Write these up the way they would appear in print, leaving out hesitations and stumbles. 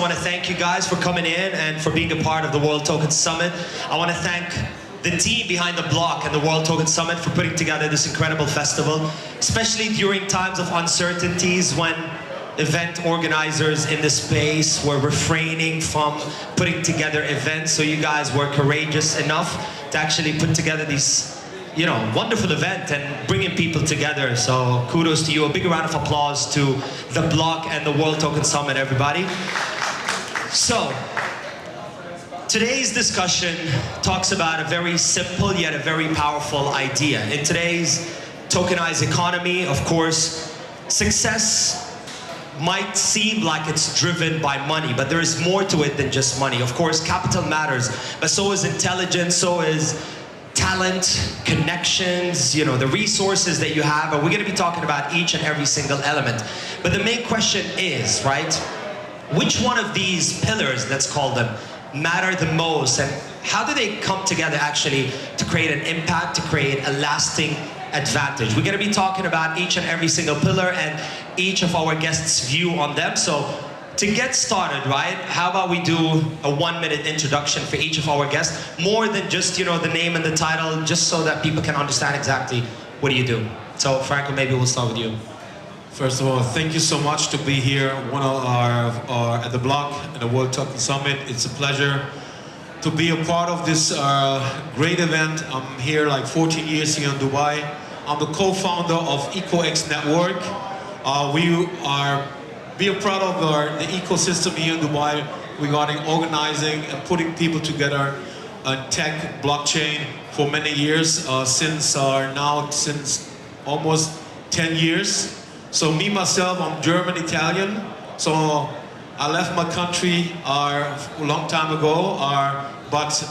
I want to thank you guys for coming in and for being a part of the World Token Summit. I want to thank the team behind TheBlock and the World Token Summit for putting together this incredible festival, especially during times of uncertainties when event organizers in the space were refraining from putting together events. So you guys were courageous enough to actually put together these wonderful event and bringing people together. So kudos to you. A big round of applause to TheBlock and the World Token Summit, everybody. So, today's discussion talks about a very simple yet a very powerful idea. In today's tokenized economy, of course, success might seem like it's driven by money, but there is more to it than just money. Of course, capital matters, but so is intelligence, so is talent, connections, the resources that you have, and we're going to be talking about each and every single element. But the main question is, right, which one of these pillars, let's call them, matter the most, and how do they come together actually to create an impact, to create a lasting advantage? We're going to be talking about each and every single pillar and each of our guests' view on them. So to get started, right, how about we do a 1-minute introduction for each of our guests, more than just, the name and the title, just so that people can understand exactly what do you do. So Franco, maybe we'll start with you. First of all, thank you so much to be here, one of our at TheBlock at the World Token Summit. It's a pleasure to be a part of this great event. I'm here like 14 years here in Dubai. I'm the co-founder of EcoX Network. We are proud of the ecosystem here in Dubai regarding organizing and putting people together in tech, blockchain for many years, since almost 10 years. So me, myself, I'm German, Italian. So I left my country a long time ago, but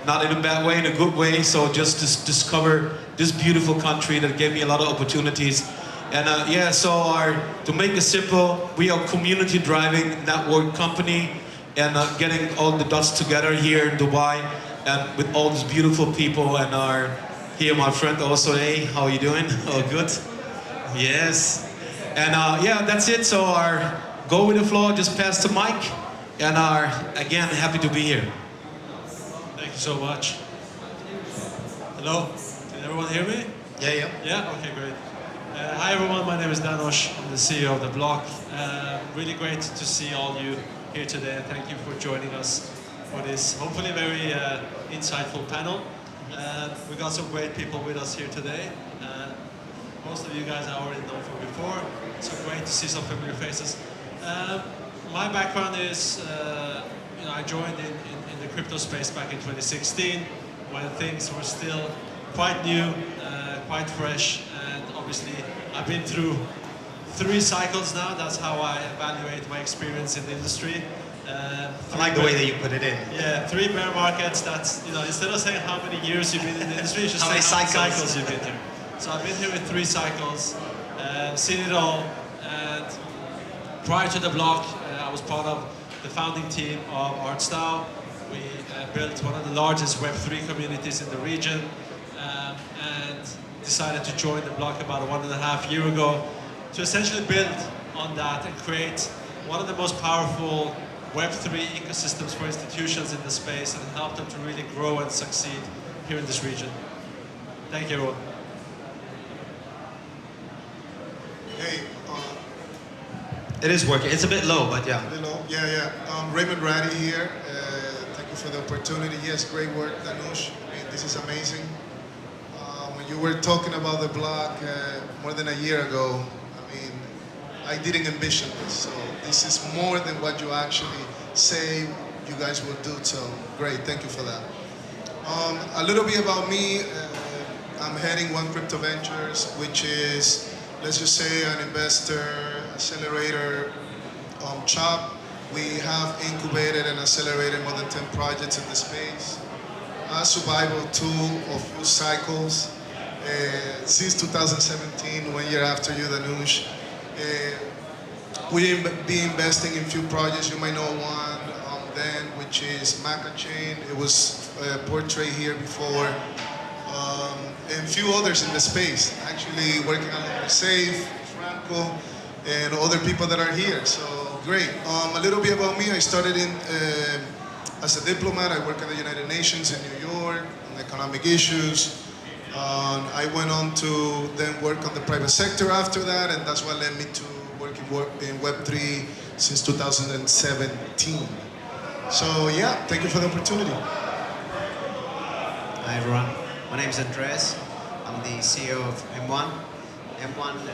not in a bad way, in a good way. So just to discover this beautiful country that gave me a lot of opportunities. And to make it simple, we are a community-driving network company, and getting all the dots together here in Dubai, and with all these beautiful people. And here, my friend also. Hey, how are you doing? Oh, good. Yes. And that's it. So go with the flow, just pass the mic. And again, happy to be here. Thank you so much. Hello, can everyone hear me? Yeah. Yeah, okay, great. Hi everyone, my name is Danosh. I'm the CEO of TheBlock. Really great to see all you here today, and thank you for joining us for this hopefully very insightful panel. We got some great people with us here today. Most of you guys I already know from before, so great to see some familiar faces. My background is, I joined in the crypto space back in 2016 when things were still quite new, quite fresh, and obviously I've been through 3 cycles now. That's how I evaluate my experience in the industry. I like the way that you put it in. Yeah, 3 bear markets. That's, instead of saying how many years you've been in the industry, you just say how many cycles you've been through. So I've been here with 3 cycles, seen it all, and prior to TheBlock, I was part of the founding team of ArtStyle. We built one of the largest Web3 communities in the region, and decided to join TheBlock about 1.5 years ago to essentially build on that and create one of the most powerful Web3 ecosystems for institutions in the space and help them to really grow and succeed here in this region. Thank you, everyone. Hey, It is working. It's a bit low, but yeah. Raymond Ratty here. Thank you for the opportunity. Yes, great work, Danush. I mean, this is amazing. When you were talking about TheBlock more than a year ago, I mean, I didn't envision this. So this is more than what you actually say you guys will do. So great, thank you for that. A little bit about me. I'm heading One Crypto Ventures, which is, let's just say, an investor accelerator shop. We have incubated and accelerated more than 10 projects in the space. A survival tool of few cycles. Since 2017, 1 year after you, Danush, we've been investing in few projects. You might know one then, which is Maca Chain. It was portrayed here before. And few others in the space, actually working along with Safe, Franco, and other people that are here. So Great. A little bit about me. I started as a diplomat. I work at the United Nations in New York on economic issues. I went on to then work on the private sector after that, and that's what led me to work in Web3 since 2017. So yeah, thank you for the opportunity. Hi everyone, my name is Andreas. I'm the CEO of M1. M1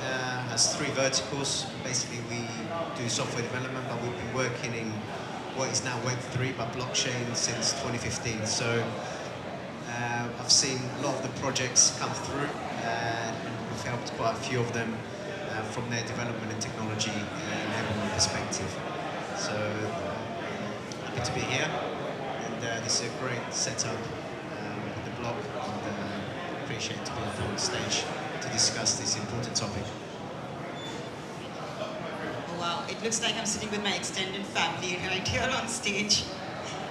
has 3 verticals. Basically we do software development, but we've been working in what is now Web3 but blockchain since 2015. So I've seen a lot of the projects come through and we've helped quite a few of them from their development and technology enablement perspective. So happy to be here, and this is a great setup with the blog, and appreciate to be up on stage to discuss this important topic. Oh, wow, it looks like I'm sitting with my extended family right here on stage.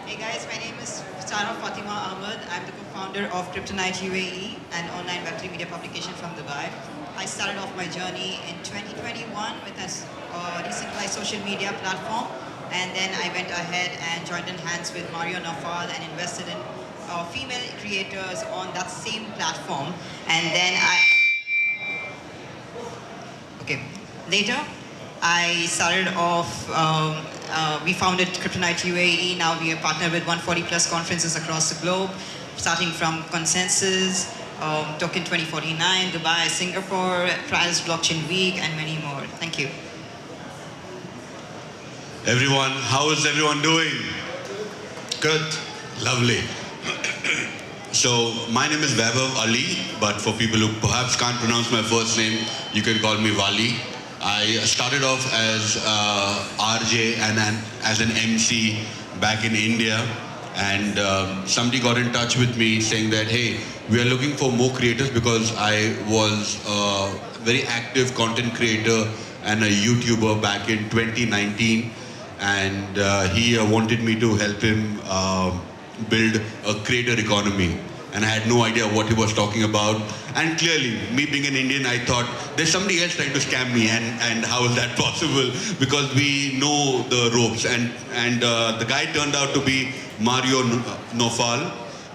Hey guys, my name is Sarah Fatima Ahmed. I'm the co-founder of Kryptonite UAE, an online Web3 media publication from Dubai. I started off my journey in 2021 with a decentralized social media platform, and then I went ahead and joined in hands with Mario Nafal and invested in female creators on that same platform. And then later I started off, we founded Kryptonite UAE. Now we are partnered with 140 plus conferences across the globe, starting from Consensus, Token 2049, Dubai, Singapore, Trials Blockchain Week, and many more. Thank you. Everyone, how is everyone doing? Good. Lovely. So, my name is Vaibhav Ali, but for people who perhaps can't pronounce my first name, you can call me Wali. I started off as RJ and as an MC back in India, and somebody got in touch with me saying that, hey, we are looking for more creators, because I was a very active content creator and a YouTuber back in 2019, and he wanted me to help him build a creator economy. And I had no idea what he was talking about. And clearly, me being an Indian, I thought, there's somebody else trying to scam me, and how is that possible? Because we know the ropes. And the guy turned out to be Mario Nofal.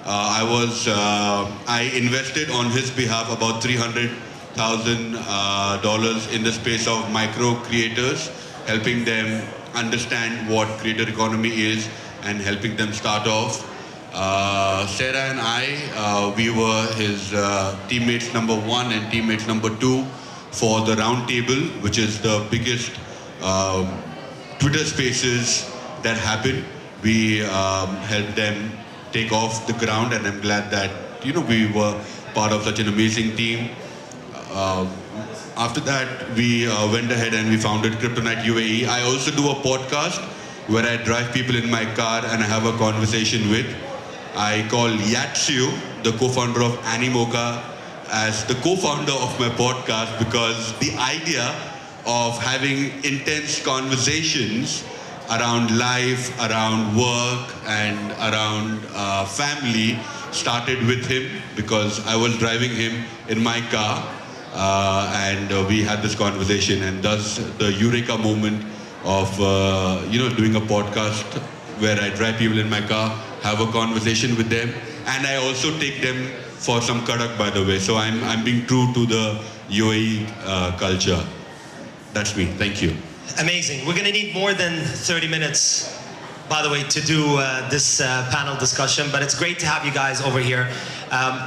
I invested on his behalf about $300,000 in the space of micro creators, helping them understand what creator economy is and helping them start off. Sarah and I, we were his teammates number 1 and teammates number 2 for the Roundtable, which is the biggest Twitter spaces that happen. We helped them take off the ground, and I'm glad that we were part of such an amazing team. After that, we went ahead and we founded Kryptonite UAE. I also do a podcast where I drive people in my car and I have a conversation with. I call Yatsio, the co-founder of Animoca, as the co-founder of my podcast, because the idea of having intense conversations around life, around work, and around family started with him, because I was driving him in my car, and we had this conversation, and thus the eureka moment of doing a podcast where I drive people in my car, have a conversation with them, and I also take them for some kadak, by the way. So I'm being true to the UAE culture. That's me. Thank you. Amazing. We're going to need more than 30 minutes, by the way, to do this panel discussion, but it's great to have you guys over here.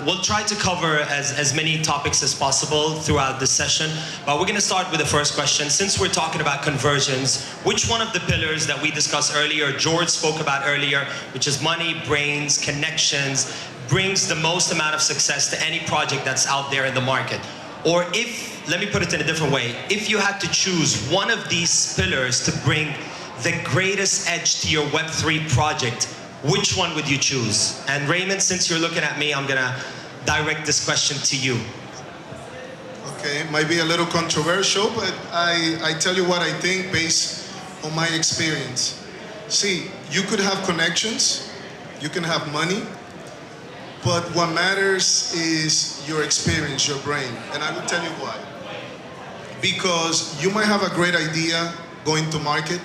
We'll try to cover as many topics as possible throughout this session, but we're going to start with the first question. Since we're talking about conversions, which one of the pillars that we discussed earlier, George spoke about earlier, which is money, brains, connections, brings the most amount of success to any project that's out there in the market? Or let me put it in a different way, if you had to choose one of these pillars to bring the greatest edge to your Web3 project, which one would you choose? And Raymond, since you're looking at me, I'm gonna direct this question to you. Okay, it might be a little controversial, but I tell you what I think based on my experience. See, you could have connections, you can have money, but what matters is your experience, your brain. And I will tell you why. Because you might have a great idea going to market,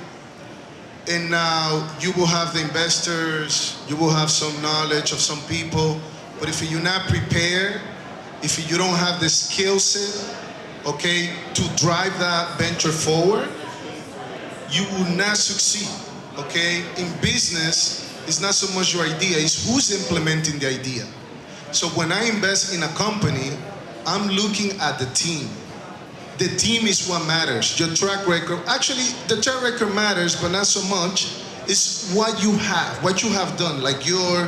And now you will have the investors, you will have some knowledge of some people, but if you're not prepared, if you don't have the skill set, okay, to drive that venture forward, you will not succeed, okay? In business, it's not so much your idea, it's who's implementing the idea. So when I invest in a company, I'm looking at the team. The team is what matters. Your track record, actually the track record matters, but not so much. It's what you have done, like your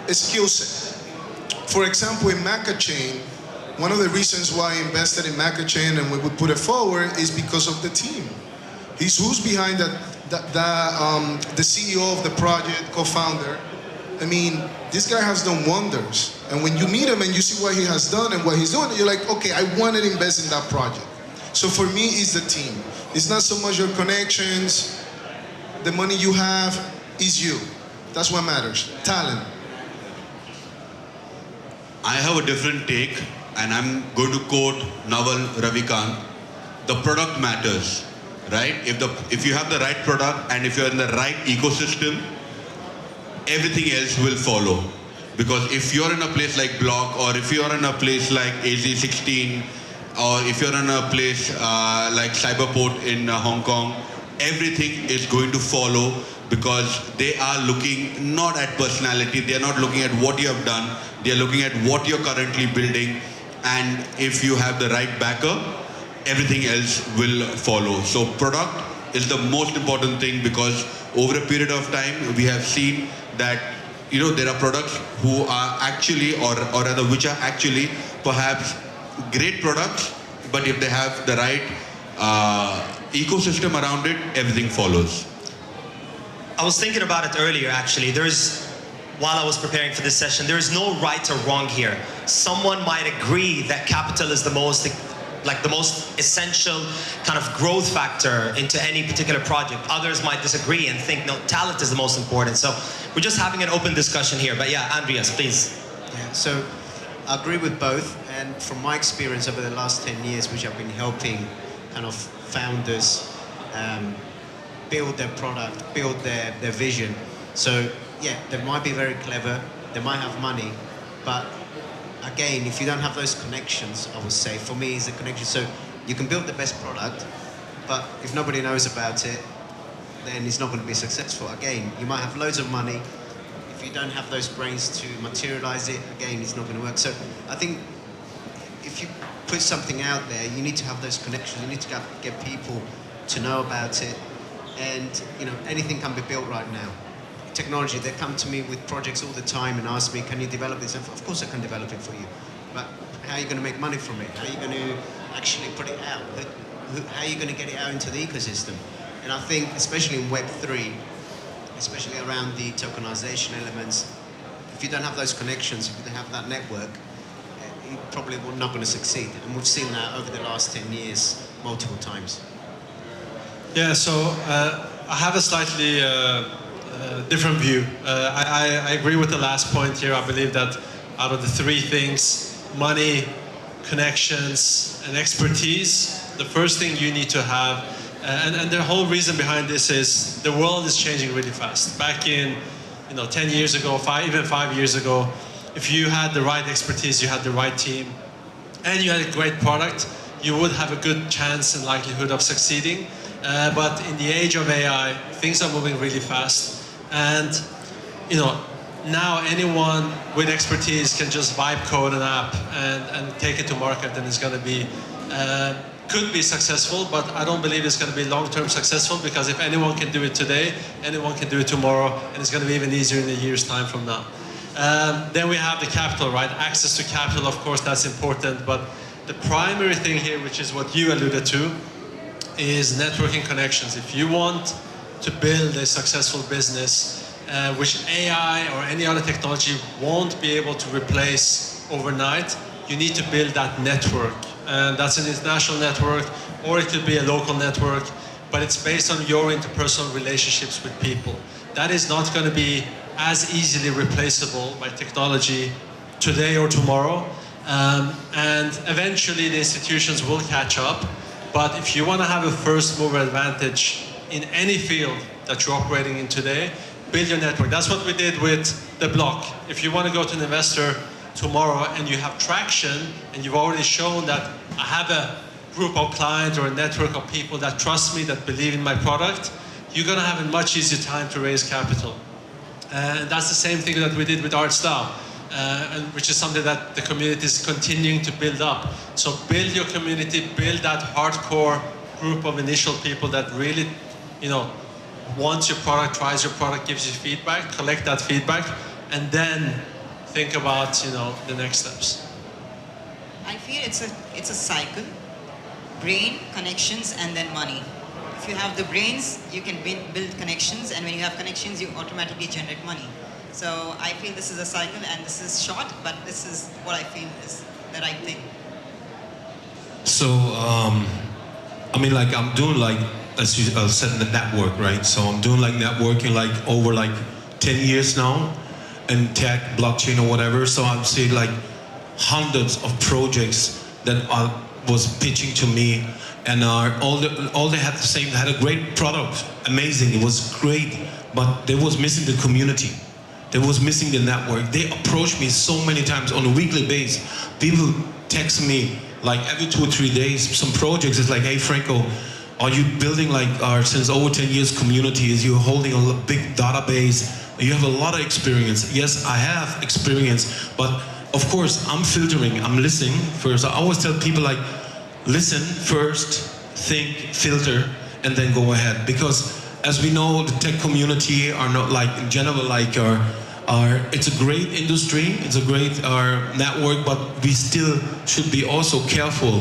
skill set. For example, in Macachain, one of the reasons why I invested in Macachain and we would put it forward is because of the team. Who's behind the CEO of the project, co-founder. I mean, this guy has done wonders. And when you meet him and you see what he has done and what he's doing, you're like, okay, I want to invest in that project. So for me, it's the team. It's not so much your connections, the money you have, is you. That's what matters. Talent. I have a different take, and I'm going to quote Naval Ravikant. The product matters, right? If you have the right product and if you're in the right ecosystem, everything else will follow. Because if you're in a place like Block, or if you're in a place like AZ16, or if you're in a place like Cyberport in Hong Kong, everything is going to follow, because they are looking not at personality, they are not looking at what you have done, they are looking at what you're currently building, and if you have the right backer, everything else will follow. So product is the most important thing, because over a period of time, we have seen that there are products who are actually, or rather which are actually perhaps great products, but if they have the right ecosystem around it, everything follows. I was thinking about it earlier, actually. While I was preparing for this session, there is no right or wrong here. Someone might agree that capital is the most essential kind of growth factor into any particular project. Others might disagree and think, no, talent is the most important. So we're just having an open discussion here. But yeah, Andreas, please. Yeah, so I agree with both, and from my experience over the last 10 years, which I've been helping kind of founders build their product, build their vision. So yeah, they might be very clever, they might have money, but again, if you don't have those connections, I would say, for me, is the connection. So you can build the best product, but if nobody knows about it, then it's not going to be successful. Again, you might have loads of money. If you don't have those brains to materialize it, again, it's not going to work. So I think if you put something out there, you need to have those connections. You need to get people to know about it. And anything can be built right now. Technology, they come to me with projects all the time and ask me, can you develop this? And of course I can develop it for you. But how are you going to make money from it? How are you going to actually put it out? How are you going to get it out into the ecosystem? And I think, especially in Web3, especially around the tokenization elements, if you don't have those connections, if you don't have that network, you're probably not going to succeed. And we've seen that over the last 10 years, multiple times. Yeah, so I have a slightly different view. I agree with the last point here. I believe that out of the three things, money, connections, and expertise, the first thing you need to have, and the whole reason behind this is the world is changing really fast. Back in 10 years ago, even 5 years ago, if you had the right expertise, you had the right team, and you had a great product, you would have a good chance and likelihood of succeeding. But in the age of AI, things are moving really fast. And now anyone with expertise can just vibe code an app and take it to market, and it's going to be, could be successful, but I don't believe it's going to be long-term successful, because if anyone can do it today, anyone can do it tomorrow, and it's going to be even easier in a year's time from now. Then we have the capital, right? Access to capital, of course, that's important, but the primary thing here, which is what you alluded to, is networking connections. If you want to build a successful business, which AI or any other technology won't be able to replace overnight, you need to build that network. And that's an international network, or it could be a local network, but it's based on your interpersonal relationships with people. That is not going to be as easily replaceable by technology today or tomorrow. And eventually the institutions will catch up. But if you want to have a first mover advantage in any field that you're operating in today, build your network. That's what we did with TheBlock. If you want to go to an investor tomorrow and you have traction and you've already shown that I have a group of clients or a network of people that trust me, that believe in my product, you're going to have a much easier time to raise capital. And that's the same thing that we did with ArtStyle, which is something that the community is continuing to build up. So build your community, build that hardcore group of initial people that really, wants your product, tries your product, gives you feedback, collect that feedback, and then think about, the next steps. I feel it's a cycle. Brain, connections, and then money. If you have the brains, you can build connections, and when you have connections, you automatically generate money. So I feel this is a cycle, and this is short, but this is what I feel is the right thing. So, I'm doing as you said, the network, right? So I'm doing networking over 10 years now, in tech, blockchain, or whatever. So I'm seeing hundreds of projects that was pitching to me, and all they had the same. They had a great product, amazing. It was great, but they was missing the community. They was missing the network. They approached me so many times on a weekly basis. People text me every 2 or 3 days. Some projects is hey Franco, are you building since over 10 years community? Is you holding a big database? You have a lot of experience. Yes, I have experience, but of course, I'm filtering, I'm listening first. I always tell people listen first, think, filter, and then go ahead. Because as we know, the tech community are not in general it's a great industry, it's a great network, but we still should be also careful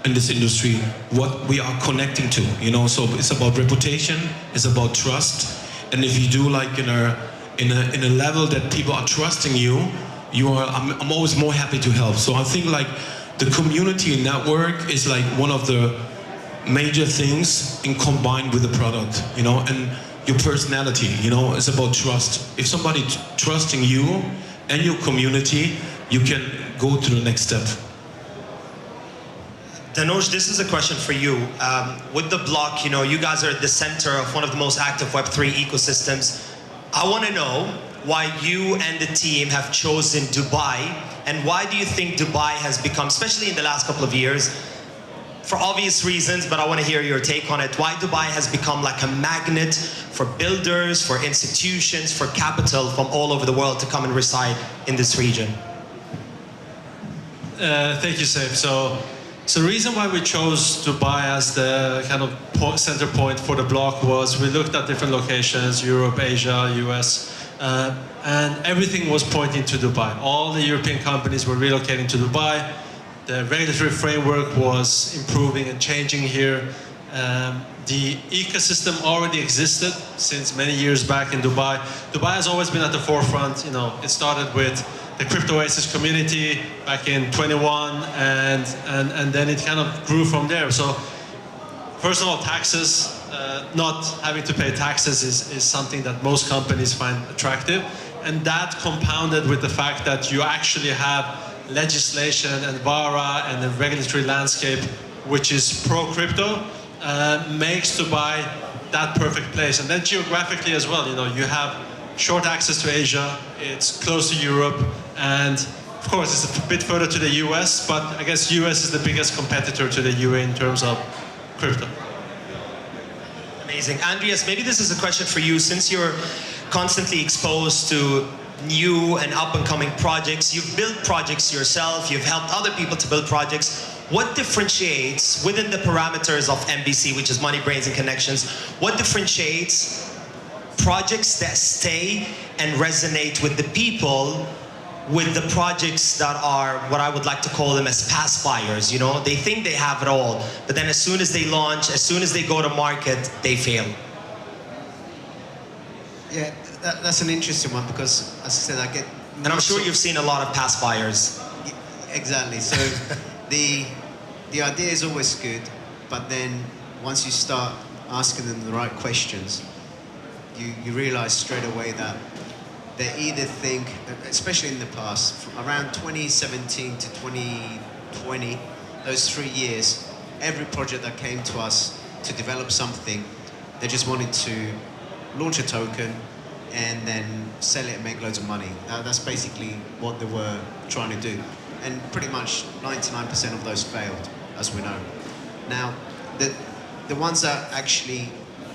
in this industry what we are connecting to. So it's about reputation, it's about trust, and if you do in a level that people are trusting you, I'm always more happy to help. So I think the community network is one of the major things in combined with the product, and your personality, it's about trust. If somebody trusting you and your community, you can go to the next step. Danush, this is a question for you. With TheBlock, you guys are at the center of one of the most active Web3 ecosystems. I want to know why you and the team have chosen Dubai, and why do you think Dubai has become, especially in the last couple of years, for obvious reasons, but I want to hear your take on it, why Dubai has become a magnet for builders, for institutions, for capital from all over the world to come and reside in this region? Thank you, Saif. So the reason why we chose Dubai as the kind of center point for TheBlock was we looked at different locations, Europe, Asia, US, and everything was pointing to Dubai. All the European companies were relocating to Dubai. The regulatory framework was improving and changing here. The ecosystem already existed since many years back in Dubai. Dubai has always been at the forefront. It started with the Crypto Oasis community back in 21, and then it kind of grew from there. So first of all, taxes, not having to pay taxes is something that most companies find attractive. And that compounded with the fact that you actually have legislation and VARA and the regulatory landscape, which is pro-crypto, makes Dubai that perfect place. And then geographically as well, you have short access to Asia, it's close to Europe, and of course it's a bit further to the US, but I guess US is the biggest competitor to the UAE in terms of crypto. Amazing. Andreas, maybe this is a question for you. Since you're constantly exposed to new and up-and-coming projects, you've built projects yourself, you've helped other people to build projects. What differentiates, within the parameters of MBC, which is Money, Brains, and Connections, what differentiates projects that stay and resonate with the people with the projects that are what I would like to call them as pass buyers? They think they have it all, but then as soon as they launch, as soon as they go to market, they fail. Yeah, that's an interesting one because, as I said, I get... And I'm sure you've seen a lot of pass buyers. Exactly. So the idea is always good, but then once you start asking them the right questions, you realize straight away that they either think, especially in the past, from around 2017 to 2020, those 3 years, every project that came to us to develop something They just wanted to launch a token and then sell it and make loads of money. That's basically what they were trying to do. And pretty much 99% of those failed, as we know. Now, the ones that actually,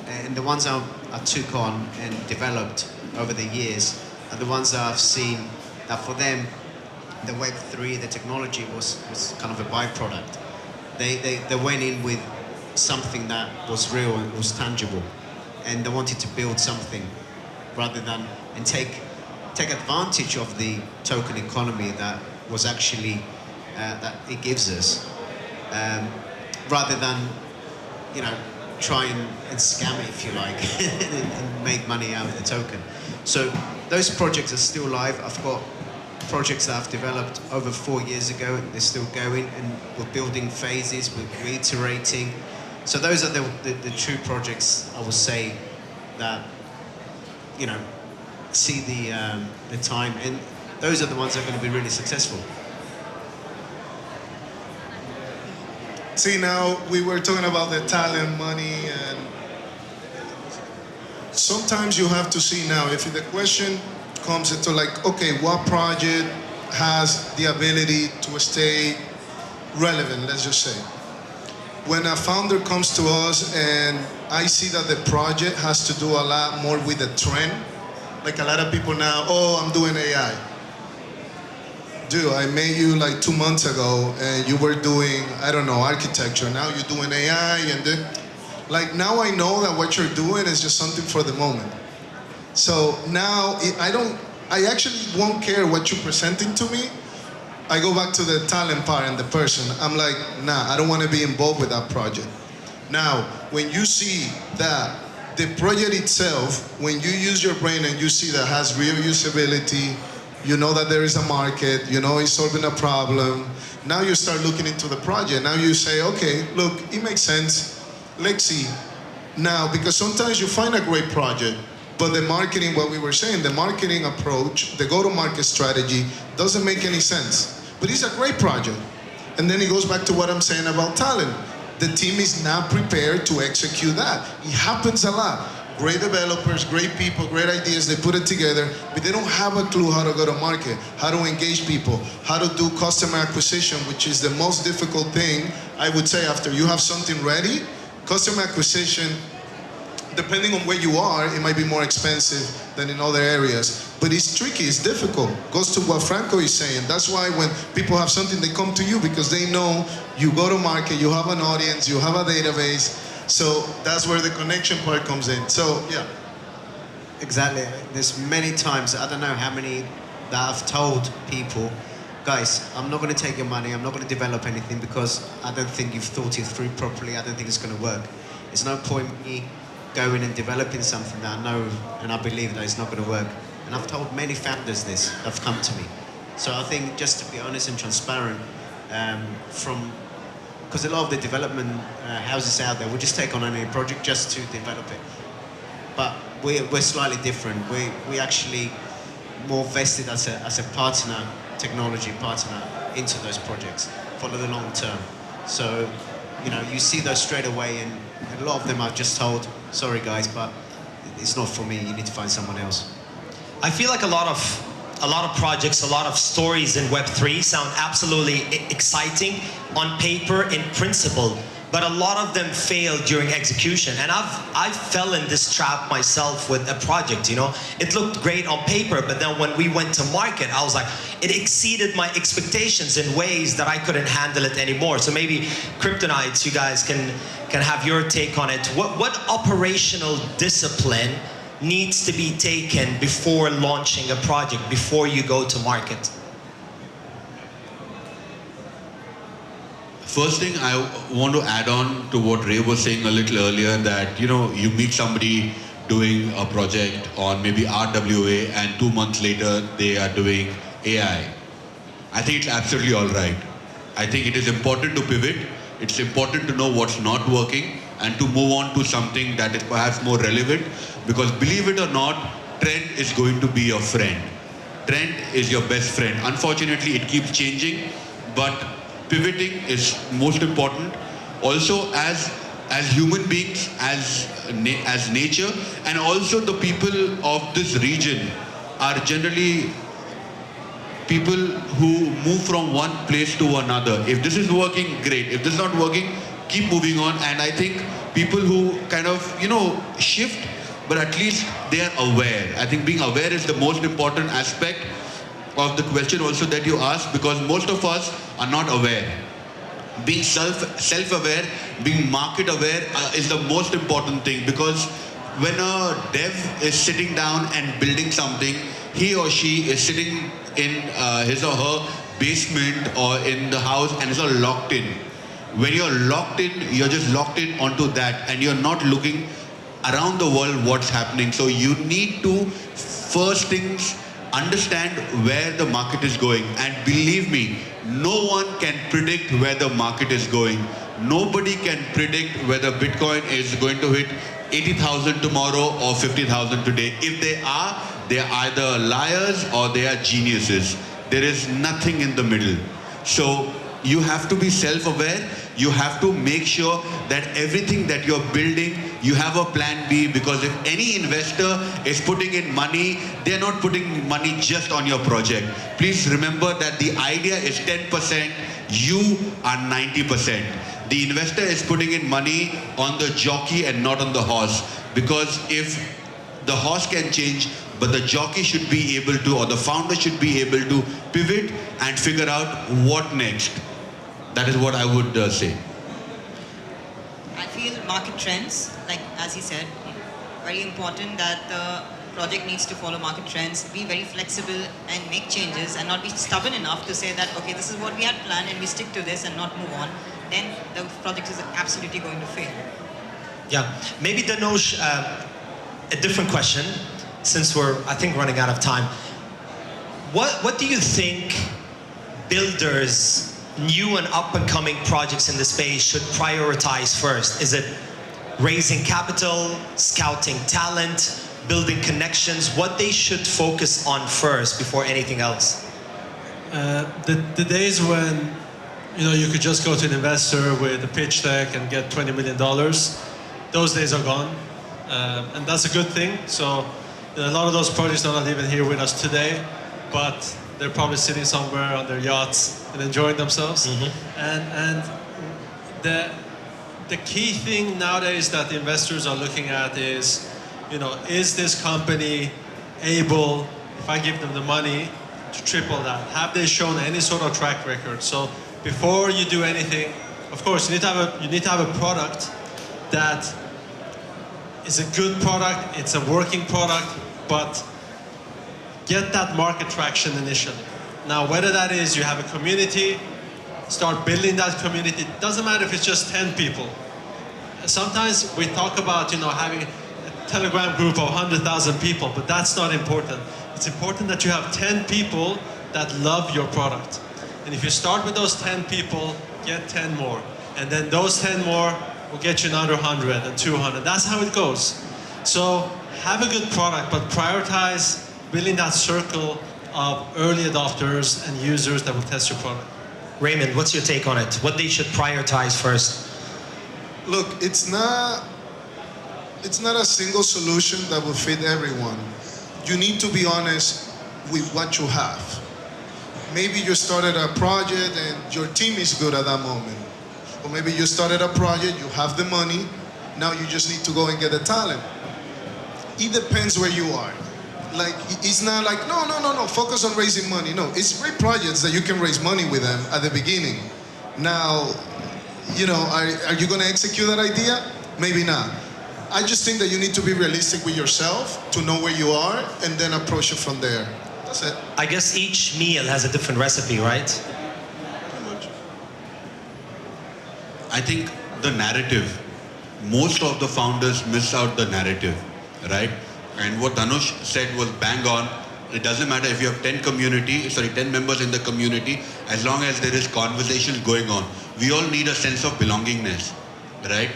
and the ones I took on and developed over the years, are the ones that I've seen that for them, the Web3, the technology was kind of a byproduct. They went in with something that was real and was tangible, and they wanted to build something rather than, and take advantage of the token economy that was actually, that it gives us, rather than, you know, try and scam it, if you like, and make money out of the token. So those projects are still live. I've got projects that I've developed over 4 years ago. They're still going, and we're building phases, we're reiterating. So those are the true projects, I would say, that, you know, see the time, and those are the ones that are going to be really successful. See, now we were talking about the talent, money, and sometimes you have to see now, if the question comes into like, okay, what project has the ability to stay relevant, let's just say. When a founder comes to us and I see that the project has to do a lot more with the trend, like a lot of people now, oh, I'm doing AI. Dude, I met you like 2 months ago and you were doing, I don't know, architecture. Now you're doing AI, and then, like, now I know that what you're doing is just something for the moment. So now I actually won't care what you're presenting to me. I go back to the talent part and the person. I'm like, nah, I don't want to be involved with that project. Now, when you see that the project itself, when you use your brain and you see that has real usability, you know that there is a market, you know it's solving a problem, now you start looking into the project. Now you say, okay, look, it makes sense. Let's see. Now, because sometimes you find a great project, but the marketing, what we were saying, the marketing approach, the go-to-market strategy doesn't make any sense. But it's a great project. And then it goes back to what I'm saying about talent. The team is not prepared to execute that. It happens a lot. Great developers, great people, great ideas, they put it together, but they don't have a clue how to go to market, how to engage people, how to do customer acquisition, which is the most difficult thing, I would say, after you have something ready. Customer acquisition, depending on where you are, it might be more expensive than in other areas. But it's tricky, it's difficult. Goes to what Franco is saying. That's why when people have something, they come to you because they know you go to market, you have an audience, you have a database. So that's where the connection part comes in. So, yeah. Exactly. There's many times, I don't know how many, that I've told people, guys, I'm not going to take your money, I'm not going to develop anything because I don't think you've thought it through properly, I don't think it's going to work. There's no point me going and developing something that I know and I believe that it's not going to work. And I've told many founders this, that have come to me. So I think just to be honest and transparent, because a lot of the development houses out there will just take on any project just to develop it. But we're slightly different. We actually more vested as a partner, technology partner into those projects for the long term. So, you know, you see those straight away, and a lot of them are just told, sorry guys, but it's not for me, you need to find someone else. I feel like a lot of projects, a lot of stories in Web3 sound absolutely exciting on paper, in principle, but a lot of them fail during execution. And I fell in this trap myself with a project, you know. It looked great on paper, but then when we went to market, I was like, it exceeded my expectations in ways that I couldn't handle it anymore. So maybe Kryptonites, you guys can have your take on it. What operational discipline needs to be taken before launching a project, before you go to market? First thing I want to add on to what Ray was saying a little earlier, that, you know, you meet somebody doing a project on maybe RWA and 2 months later they are doing AI. I think it's absolutely all right. I think it is important to pivot. It's important to know what's not working and to move on to something that is perhaps more relevant, because believe it or not, trend is going to be your friend. Trend is your best friend. Unfortunately, it keeps changing, but pivoting is most important. Also, as as human beings, as nature, and also the people of this region are generally people who move from one place to another. If this is working, great. If this is not working, keep moving on. And I think people who kind of, shift, but at least they are aware. I think being aware is the most important aspect of the question also that you asked, because most of us are not aware. Being self-aware, being market aware is the most important thing, because when a dev is sitting down and building something, he or she is sitting in his or her basement or in the house and is all locked in. When you're locked in, you're just locked in onto that, and you're not looking around the world what's happening. So you need to first things understand where the market is going. And believe me, no one can predict where the market is going. Nobody can predict whether Bitcoin is going to hit 80,000 tomorrow or 50,000 today. If they are either liars or they are geniuses. There is nothing in the middle. So you have to be self-aware. You have to make sure that everything that you're building, you have a plan B, because if any investor is putting in money, they're not putting money just on your project. Please remember that the idea is 10%, you are 90%. The investor is putting in money on the jockey and not on the horse, because if the horse can change, but the jockey should be able to, or the founder should be able to pivot and figure out what next. That is what I would say. I feel market trends, like as he said, very important that the project needs to follow market trends, be very flexible and make changes, and not be stubborn enough to say that, okay, this is what we had planned and we stick to this and not move on. Then the project is absolutely going to fail. Yeah, maybe Dhanush, a different question, since we're, I think, running out of time. What do you think builders, new and up-and-coming projects in the space should prioritize first? Is it raising capital, scouting talent, building connections? What they should focus on first before anything else? The days when you could just go to an investor with a pitch deck and get $20 million, those days are gone, and that's a good thing. So a lot of those projects are not even here with us today, but they're probably sitting somewhere on their yachts and enjoying themselves. Mm-hmm. And the key thing nowadays that the investors are looking at is, is this company able, if I give them the money, to triple that? Have they shown any sort of track record? So before you do anything, of course, you need to have a product that is a good product, it's a working product, but get that market traction initially. Now, whether that is you have a community, start building that community. It doesn't matter if it's just 10 people. Sometimes we talk about, having a Telegram group of 100,000 people, but that's not important. It's important that you have 10 people that love your product. And if you start with those 10 people, get 10 more. And then those 10 more will get you another 100 and 200. That's how it goes. So have a good product, but prioritize building that circle of early adopters and users that will test your product. Raymond, what's your take on it? What they should prioritize first? Look, it's not a single solution that will fit everyone. You need to be honest with what you have. Maybe you started a project and your team is good at that moment. Or maybe you started a project, you have the money, now you just need to go and get the talent. It depends where you are. Like, it's not like, no, focus on raising money. No, it's great projects that you can raise money with them at the beginning. Now, are you going to execute that idea? Maybe not. I just think that you need to be realistic with yourself to know where you are and then approach it from there. That's it. I guess each meal has a different recipe, right? Pretty much. I think the narrative, most of the founders miss out the narrative, right? And what Dhanush said was bang on. It doesn't matter if you have 10 members in the community, as long as there is conversation going on. We all need a sense of belongingness, right?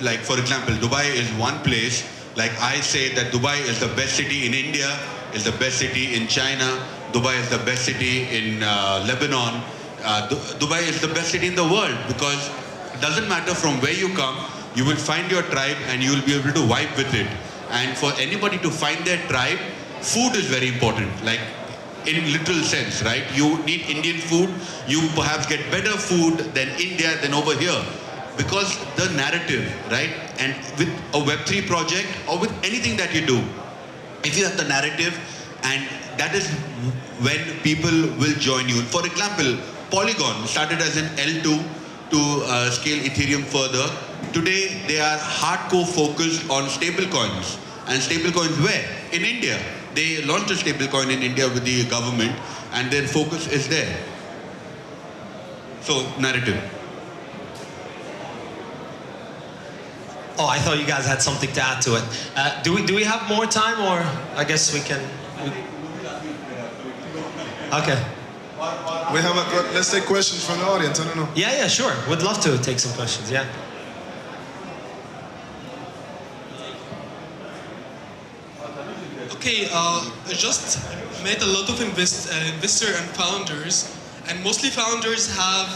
Like, for example, Dubai is one place. Like, I say that Dubai is the best city in India, is the best city in China, Dubai is the best city in Lebanon. Dubai is the best city in the world, because It doesn't matter from where you come, you will find your tribe and you will be able to vibe with it. And for anybody to find their tribe, food is very important. Like in literal sense, right? You need Indian food, you perhaps get better food than India than over here. Because the narrative, right? And with a Web3 project or with anything that you do, if you have the narrative, and that is when people will join you. For example, Polygon started as an L2 to scale Ethereum further. Today, they are hardcore focused on stablecoins. And stablecoins where? In India. They launched a stablecoin in India with the government, and their focus is there. So, narrative. Oh, I thought you guys had something to add to it. Do we have more time, or I guess we can? Okay. We have let's take questions from the audience. I don't know. Yeah, sure. Would love to take some questions. Yeah. Okay, I just met a lot of investor and founders, and mostly founders have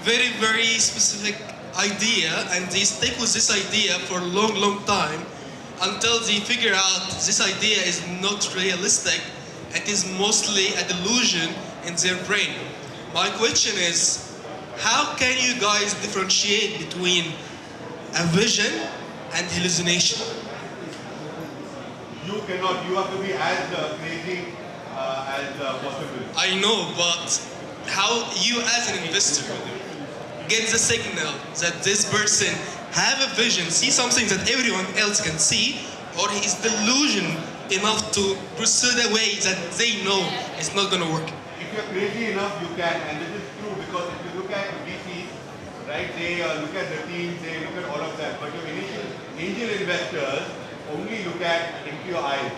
very, very specific idea, and they stick with this idea for a long, long time until they figure out this idea is not realistic. It is mostly a delusion in their brain. My question is, how can you guys differentiate between a vision and hallucination? You cannot, you have to be as crazy as possible. I know, but how you as an investor get the signal that this person have a vision, see something that everyone else can see, or he's delusional enough to pursue the way that they know it's not going to work? If you're crazy enough, you can, and this is true because if you look at VCs, right, they look at the teams, they look at all of that, but your initial angel investors only look at into your eyes,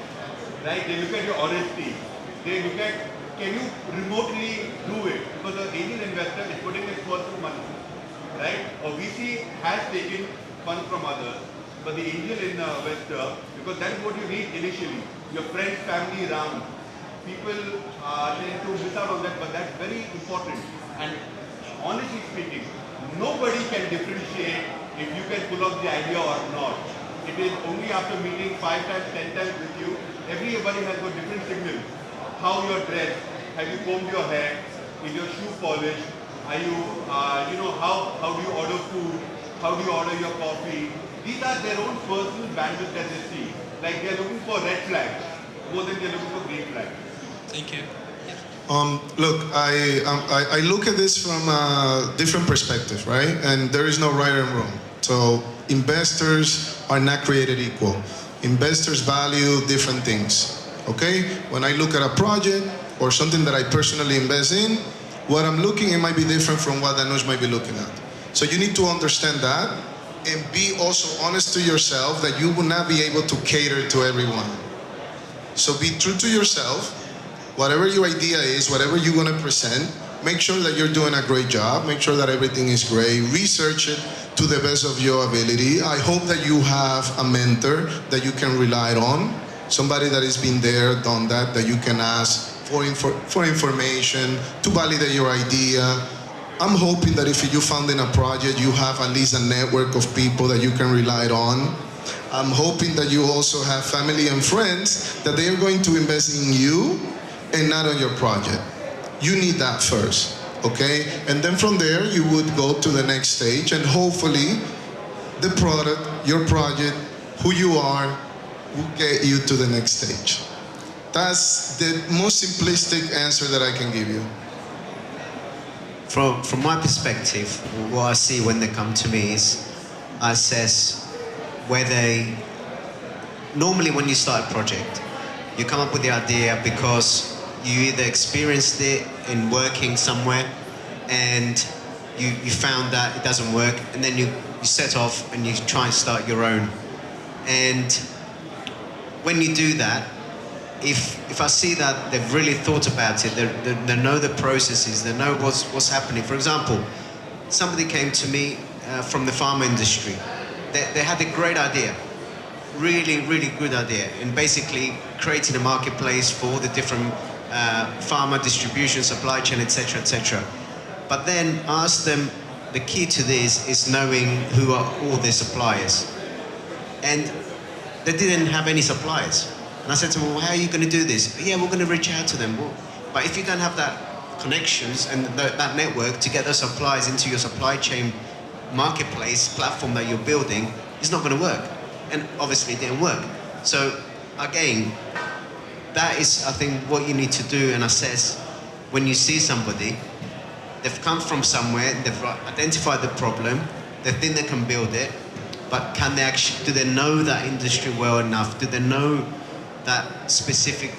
right? They look at your honesty. They look at, can you remotely do it? Because the angel investor is putting his personal money, right? A VC has taken funds from others, but the angel investor, because that's what you need initially, your friends, family around. People tend to miss out on that, but that's very important. And honestly speaking, nobody can differentiate if you can pull off the idea or not. It is only after meeting 5 times, 10 times with you, everybody has got different signals. How you're dressed, have you combed your hair, is your shoe polished, are you, how do you order food, how do you order your coffee. These are their own personal bandwidth that they see. Like they're looking for red flags more than they're looking for green flags. Thank you. Look, I look at this from a different perspective, right? And there is no right and wrong. So investors are not created equal. Investors value different things, okay? When I look at a project or something that I personally invest in, what I'm looking at might be different from what Danush might be looking at. So you need to understand that and be also honest to yourself that you will not be able to cater to everyone. So be true to yourself. Whatever your idea is, whatever you're going to present, make sure that you're doing a great job. Make sure that everything is great. Research it to the best of your ability. I hope that you have a mentor that you can rely on. Somebody that has been there, done that you can ask for information, to validate your idea. I'm hoping that if you found in a project, you have at least a network of people that you can rely on. I'm hoping that you also have family and friends that they are going to invest in you and not on your project. You need that first, okay? And then from there, you would go to the next stage, and hopefully the product, your project, who you are, will get you to the next stage. That's the most simplistic answer that I can give you. From my perspective, what I see when they come to me is I assess where they... Normally when you start a project, you come up with the idea because you either experienced it in working somewhere and you found that it doesn't work, and then you set off and you try and start your own. And when you do that, if I see that they've really thought about it, they know the processes, they know what's happening. For example, somebody came to me from the pharma industry. They had a great idea, really, really good idea, in basically creating a marketplace for the different pharma distribution, supply chain, etc., etc. But then I asked them, the key to this is knowing who are all their suppliers. And they didn't have any suppliers. And I said to them, well, how are you going to do this? Yeah, we're going to reach out to them. Well, but if you don't have that connections and that network to get those suppliers into your supply chain marketplace platform that you're building, it's not going to work. And obviously it didn't work. So again, that is, I think, what you need to do and assess when you see somebody. They've come from somewhere, they've identified the problem, they think they can build it, but can they actually, do they know that industry well enough? Do they know that specific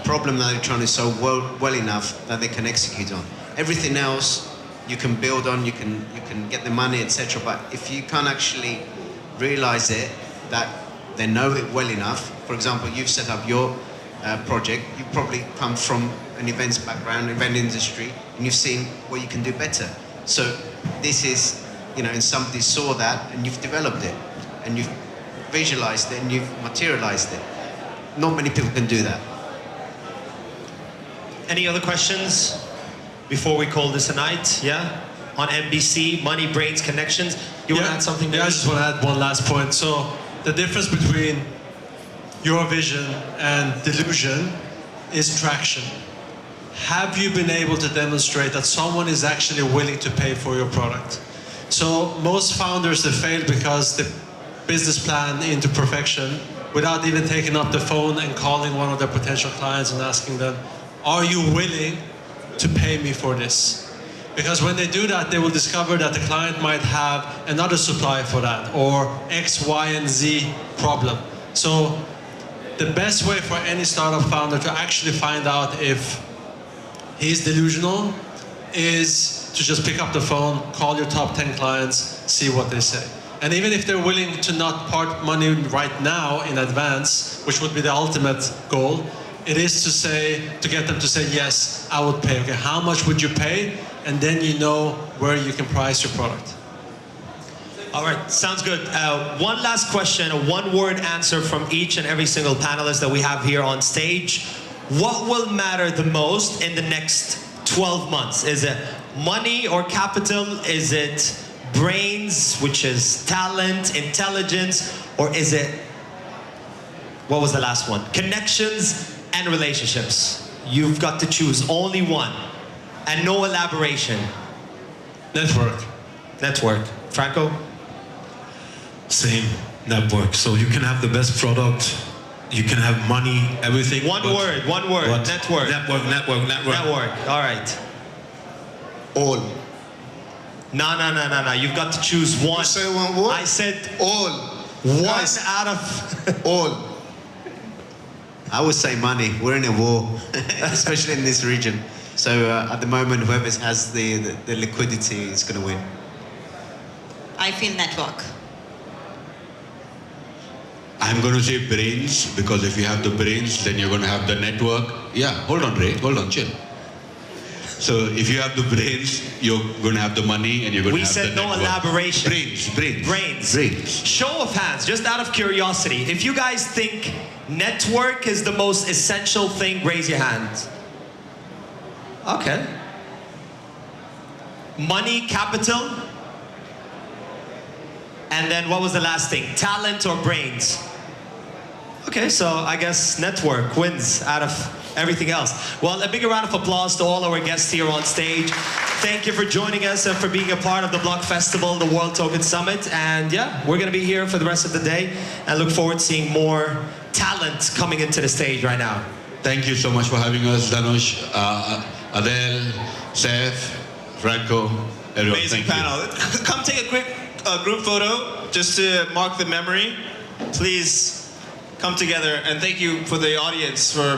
problem that they're trying to solve well enough that they can execute on? Everything else you can build on, you can get the money, etc. But if you can't actually realize it, that they know it well enough. For example, you've set up your project, you probably come from an events background, event industry, and you've seen what you can do better. So this is, and somebody saw that and you've developed it, and you've visualized it and you've materialized it. Not many people can do that. Any other questions before we call this a night? Yeah? On MBC, money, brains, connections. You want to add something? Yeah, I just want to add one last point. So the difference between your vision and delusion is traction. Have you been able to demonstrate that someone is actually willing to pay for your product? So most founders, they fail because the business plan into perfection without even taking up the phone and calling one of their potential clients and asking them, are you willing to pay me for this? Because when they do that, they will discover that the client might have another supply for that, or X, Y, and Z problem. So the best way for any startup founder to actually find out if he's delusional is to just pick up the phone, call your top 10 clients, see what they say. And even if they're willing to not part money right now in advance, which would be the ultimate goal, it is to get them to say, yes, I would pay. Okay, how much would you pay? And then you know where you can price your product. All right, sounds good. One last question, a one-word answer from each and every single panelist that we have here on stage. What will matter the most in the next 12 months? Is it money or capital? Is it brains, which is talent, intelligence? Or is it, what was the last one? Connections and relationships. You've got to choose only one. And no elaboration. Network. Network. Franco? Same, network. So you can have the best product, you can have money, everything. One word. Network. Network. All right. All. No. You've got to choose one. You say one word? I said all. One Guys, out of all. I would say money. We're in a war, especially in this region. So at the moment, whoever has the liquidity is going to win. I feel network. I'm going to say brains, because if you have the brains, then you're going to have the network. Yeah, hold on, Ray. Hold on, chill. So if you have the brains, you're going to have the money, and you're going to have the network. We said no elaboration. Brains. Show of hands, just out of curiosity. If you guys think network is the most essential thing, raise your hands. Okay. Money, capital. And then what was the last thing? Talent or brains? Okay, so I guess network wins out of everything else. Well, a bigger round of applause to all our guests here on stage. Thank you for joining us and for being a part of the Block Festival, the World Token Summit. And yeah, we're going to be here for the rest of the day and look forward to seeing more talent coming into the stage right now. Thank you so much for having us, Dhanush, Adele, Seth, Franco, everyone. Amazing Thank panel. you. Come take a quick group photo just to mark the memory. Please come together, and thank you for the audience for